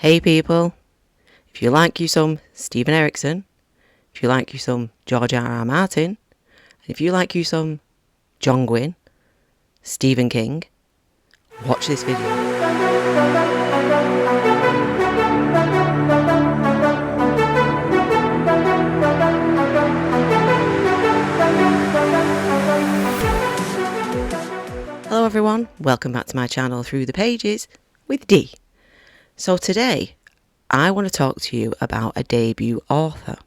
Hey people, if you like you some Stephen Erickson, if you like you some George R.R. Martin, and if you like you some John Gwynne, Stephen King, watch this video. Hello everyone, welcome back to my channel Through the Pages with Dee. So today I want to talk to you about a debut author.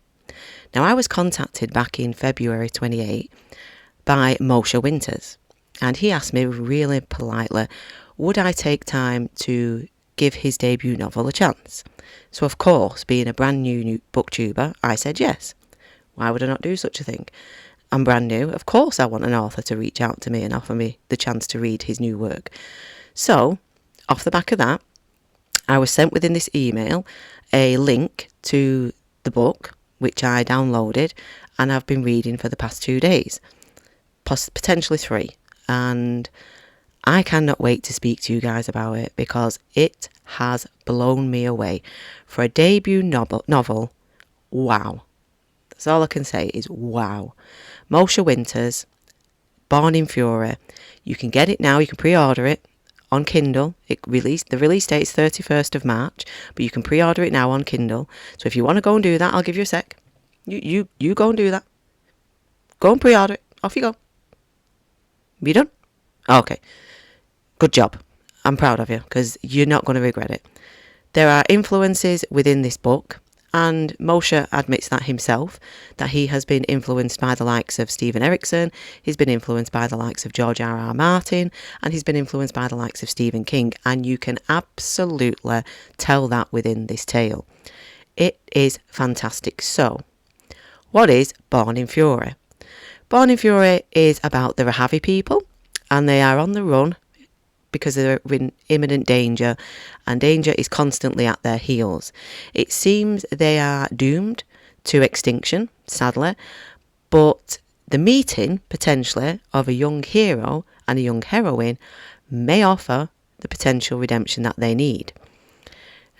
Now I was contacted back in February 28 by Mosha Winter, and he asked me really politely, would I take time to give his debut novel a chance? So of course, being a brand new booktuber, I said yes. Why would I not do such a thing? I'm brand new, of course I want an author to reach out to me and offer me the chance to read his new work. So, off the back of that, I was sent within this email a link to the book, which I downloaded and I've been reading for the past 2 days, potentially 3. And I cannot wait to speak to you guys about it because it has blown me away. For a debut novel, wow. That's all I can say is wow. Mosha Winter's Born in Fury. You can get it now, you can pre-order it on Kindle. The release date is 31st of March, but you can pre-order it now on Kindle. So if you want to go and do that, I'll give you a sec. You go and do that. Go and pre-order it. Off you go. You done? Okay. Good job. I'm proud of you because you're not going to regret it. There are influences within this book, and Mosha admits that himself, that he has been influenced by the likes of Stephen Erickson, he's been influenced by the likes of George R.R. Martin, and he's been influenced by the likes of Stephen King, and you can absolutely tell that within this tale. It is fantastic. So, what is Born in Fury? Born in Fury is about the Rahavi people, and they are on the run because they're in imminent danger, and danger is constantly at their heels. It seems they are doomed to extinction, sadly, but the meeting, potentially, of a young hero and a young heroine may offer the potential redemption that they need.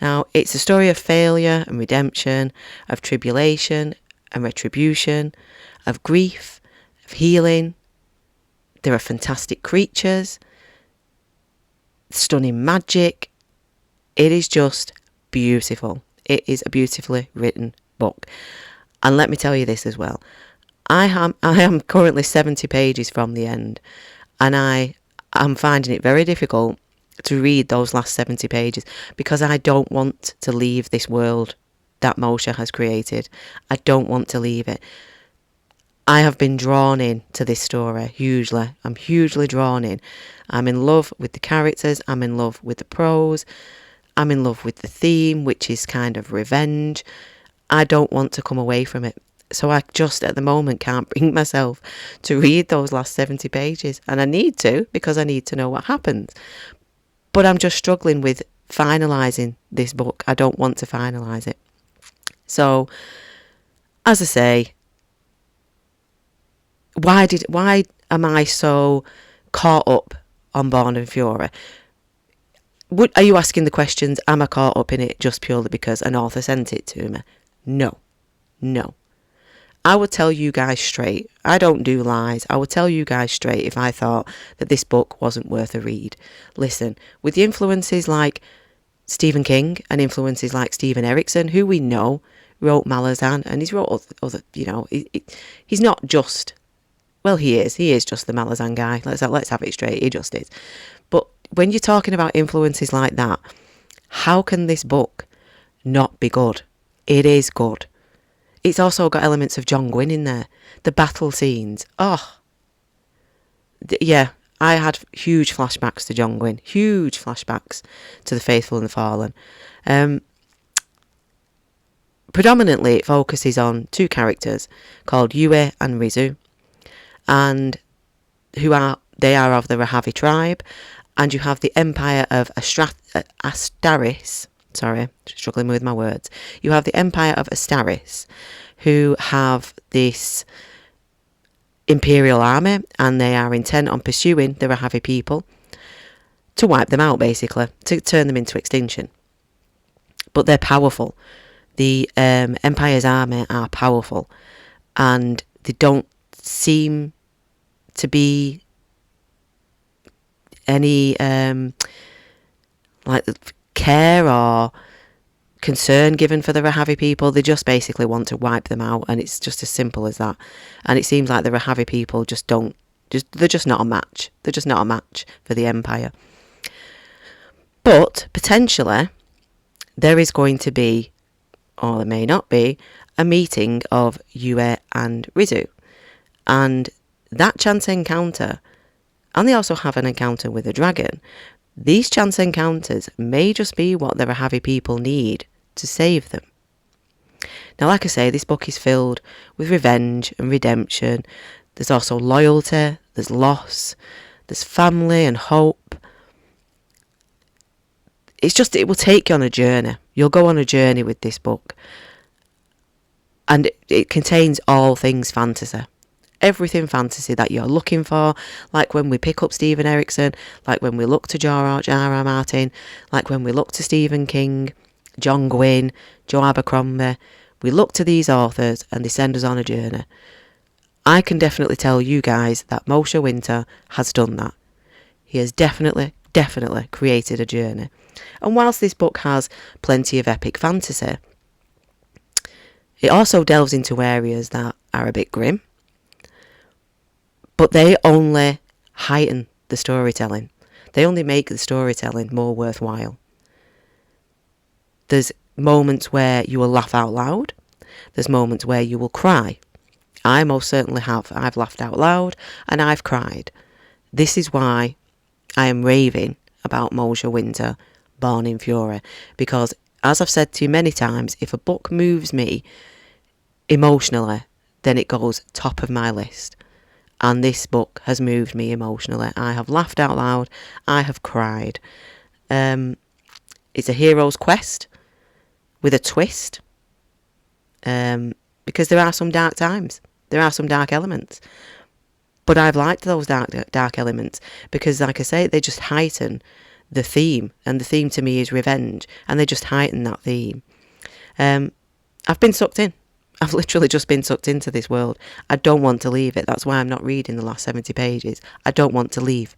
Now, it's a story of failure and redemption, of tribulation and retribution, of grief, of healing. There are fantastic creatures, stunning magic. It is just beautiful. It is a beautifully written book. And let me tell you this as well. I am currently 70 pages from the end, and I am finding it very difficult to read those last 70 pages because I don't want to leave this world that Mosha has created. I don't want to leave it. I have been drawn in to this story hugely. I'm hugely drawn in. I'm in love with the characters. I'm in love with the prose. I'm in love with the theme, which is kind of revenge. I don't want to come away from it. So I just at the moment can't bring myself to read those last 70 pages. And I need to because I need to know what happens. But I'm just struggling with finalising this book. I don't want to finalise it. So, as I say, why am I so caught up on Born in Fury? Are you asking the questions, am I caught up in it just purely because an author sent it to me? No. I would tell you guys straight. I don't do lies. I would tell you guys straight if I thought that this book wasn't worth a read. Listen, with the influences like Stephen King and influences like Stephen Erickson, who we know wrote Malazan, and he's wrote other he's not just... Well, he is just the Malazan guy. Let's have it straight. He just is. But when you're talking about influences like that, how can this book not be good? It is good. It's also got elements of John Gwynne in there. The battle scenes. Yeah, I had huge flashbacks to John Gwynne. Huge flashbacks to The Faithful and the Fallen. Predominantly, it focuses on 2 characters called Yue and Rizu. And they are of the Rahavi tribe, and you have the Empire of Astaris. Sorry, struggling with my words. You have the Empire of Astaris, who have this imperial army, and they are intent on pursuing the Rahavi people to wipe them out, basically, to turn them into extinction. but they're powerful. The Empire's army are powerful, and they don't seem to be any like care or concern given for the Rahavi people. They just basically want to wipe them out, and it's just as simple as that. And it seems like the Rahavi people they're just not a match. They're just not a match for the Empire. But potentially there is going to be, or there may not be, a meeting of Yue and Rizu. And that chance encounter, and they also have an encounter with a dragon, these chance encounters may just be what the Rahavi people need to save them. Now, like I say, this book is filled with revenge and redemption. There's also loyalty, there's loss, there's family and hope. It will take you on a journey. You'll go on a journey with this book. And it contains all things fantasy. Everything fantasy that you're looking for, like when we pick up Stephen Erickson, like when we look to George R.R. Martin, like when we look to Stephen King, John Gwynne, Joe Abercrombie. We look to these authors and they send us on a journey. I can definitely tell you guys that Mosha Winter has done that. He has definitely created a journey. And whilst this book has plenty of epic fantasy, it also delves into areas that are a bit grim, but they only heighten the storytelling. They only make the storytelling more worthwhile. There's moments where you will laugh out loud. There's moments where you will cry. I most certainly have. I've laughed out loud and I've cried. This is why I am raving about Mosha Winter, Born in Fury, because as I've said to you many times, if a book moves me emotionally, then it goes top of my list. And this book has moved me emotionally. I have laughed out loud. I have cried. It's a hero's quest with a twist, because there are some dark times. There are some dark elements. But I've liked those dark elements because, like I say, they just heighten the theme. And the theme to me is revenge. And they just heighten that theme. I've been sucked in. I've literally just been sucked into this world. I don't want to leave it. That's why I'm not reading the last 70 pages. I don't want to leave.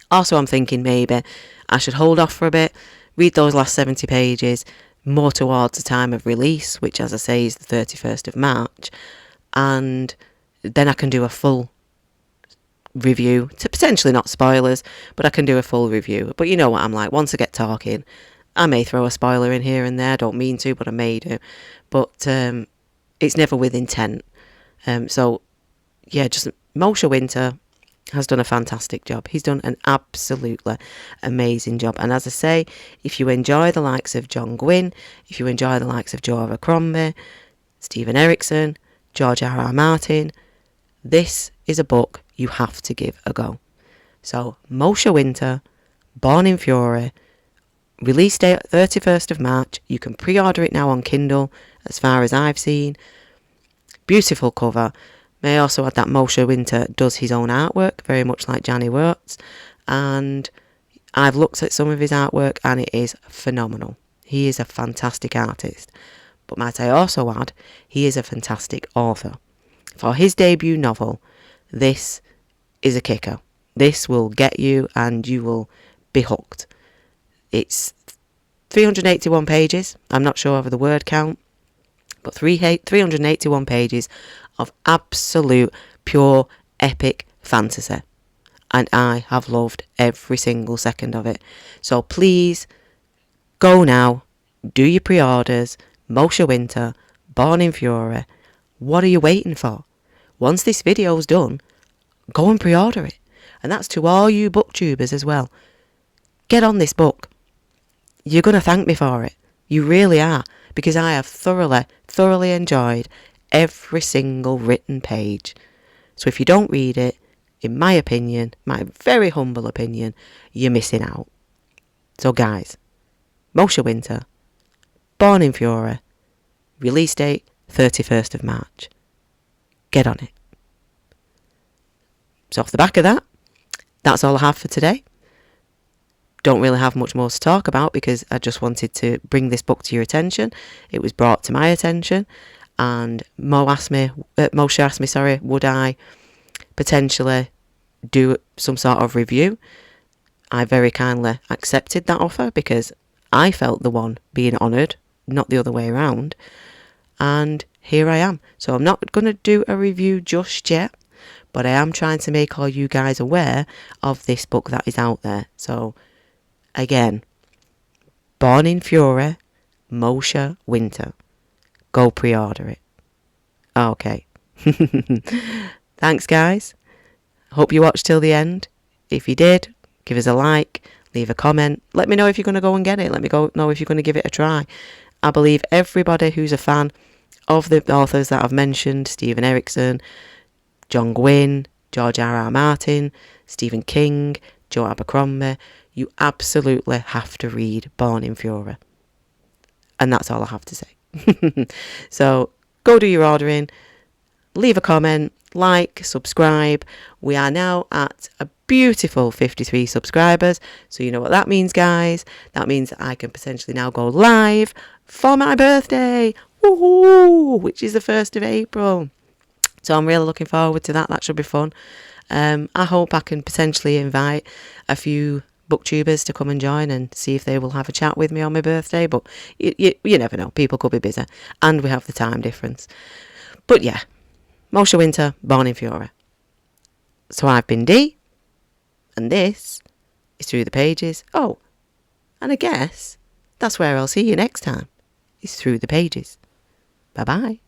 Also, I'm thinking maybe I should hold off for a bit, read those last 70 pages, more towards the time of release, which, as I say, is the 31st of March. And then I can do a full review, to potentially not spoilers, but I can do a full review. But you know what I'm like, once I get talking, I may throw a spoiler in here and there. I don't mean to, but I may do. But it's never with intent. So, yeah, just Mosha Winter has done a fantastic job. He's done an absolutely amazing job. And as I say, if you enjoy the likes of John Gwynne, if you enjoy the likes of Joe Abercrombie, Stephen Erickson, George R.R. Martin, this is a book you have to give a go. So, Mosha Winter, Born in Fury, release date 31st of March. You can pre-order it now on Kindle, as far as I've seen. Beautiful cover. May I also add that Mosha Winter does his own artwork, very much like Johnny Worts. And I've looked at some of his artwork and it is phenomenal. He is a fantastic artist. But might I also add, he is a fantastic author. For his debut novel, this is a kicker. This will get you and you will be hooked. It's 381 pages. I'm not sure of the word count, but 381 pages of absolute, pure, epic fantasy. And I have loved every single second of it. So please, go now, do your pre-orders, Mosha Winter, Born in Fury. What are you waiting for? Once this video's done, go and pre-order it. And that's to all you booktubers as well. Get on this book. You're going to thank me for it. You really are. Because I have thoroughly enjoyed every single written page. So if you don't read it, in my opinion, my very humble opinion, you're missing out. So guys, Mosha Winter, Born in Fury, release date 31st of March. Get on it. So off the back of that, that's all I have for today. don't really have much more to talk about because I just wanted to bring this book to your attention. It was brought to my attention, and Mosha asked me, would I potentially do some sort of review? I very kindly accepted that offer because I felt the one being honoured, not the other way around. And here I am. So I'm not going to do a review just yet, but I am trying to make all you guys aware of this book that is out there. So again, Born in Fury, Mosha Winter. Go pre-order it. Okay. Thanks, guys. Hope you watched till the end. If you did, give us a like, leave a comment. Let me know if you're going to go and get it. Let me know if you're going to give it a try. I believe everybody who's a fan of the authors that I've mentioned, Stephen Erickson, John Gwynne, George R.R. Martin, Stephen King, Joe Abercrombie, you absolutely have to read Born in Fury. And that's all I have to say. So go do your ordering, leave a comment, like, subscribe. We are now at a beautiful 53 subscribers. So you know what that means, guys. That means I can potentially now go live for my birthday. Woohoo! Which is the 1st of April. So I'm really looking forward to that. That should be fun. I hope I can potentially invite a few booktubers to come and join and see if they will have a chat with me on my birthday. But you never know. People could be busy. And we have the time difference. But yeah, Mosha Winter, Born in Fury. So I've been Dee, and this is Through the Pages. Oh, and I guess that's where I'll see you next time. Is Through the Pages. Bye-bye.